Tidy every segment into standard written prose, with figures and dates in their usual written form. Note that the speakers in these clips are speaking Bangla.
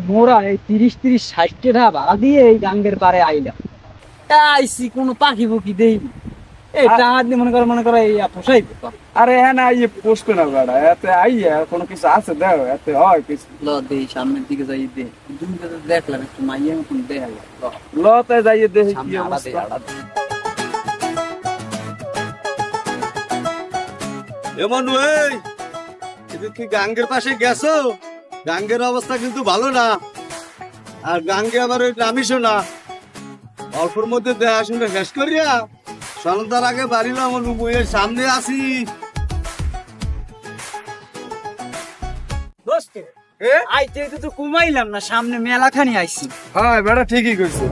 মোরা এই 30-30-60 টাকা ভাড়া দিয়ে এই গাঙ্গের পারে আইলাম। আইসি কোনো পাখি পুকি দেইনি, এটা মনে করো এই পোষাই। আরে হ্যাঁ না, ইয়ে পোষবে না বেড়া, এতে আইয়া কোনো কিছু আছে দেও, এতে হয় কিছু। ল দেই সামনের দিকে যাই দে, দেখলাম একটু মাইয়া মতন দেখা যায়। ল তাই যাইয়ে দেখি কি অবস্থা। এমন ওই তুমি কি গাঙ্গের পাশে গেছো? গাঙ্গের অবস্থা কিন্তু ভালো না, আর গাঙ্গে আবার ওই নামিসো না, অল্পর মধ্যে দেখা শুনে শেষ করিয়া সন্ধ্যার আগে বাড়িল আমার বইয়ের সামনে আসি। আইতে তো কুমাইলাম না, সামনে মেলা খানি আইছি। হ্যাঁ বেড়া ঠিকই কইছে।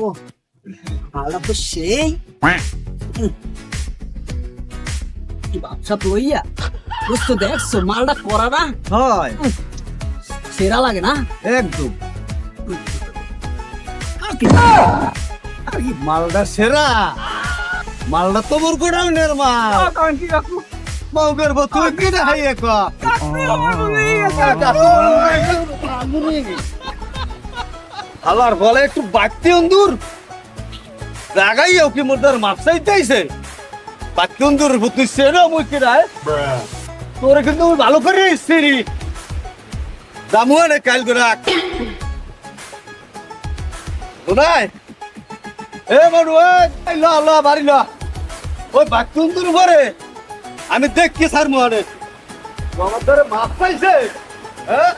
ও আলা তো সেই কি বাপসা লইয়া বুঝতে দেখছো মালটা করা না হয় সেরা লাগে না একদম। মালটা সেরা, মালটা তোমার গোডাউনের মাল। মৌগের তুই কি দেখাই এক হালার বলে একটু বাড়তি অন্দুর লাগাইও কি মোটার মাপসাই চাইছে বাড়তি অন্দুর তুই সেরা মুখে রায় তোরে কিন্তু ভালো করে সিরি দামুয়ানে কাল করে শোনায় এ মানু ল ল বাড়ি ল ওই বাড়তি অন্দুর পরে আমি দেখছি স্যার মোহনে আমার ধরে মাপ পাইছে হ্যাঁ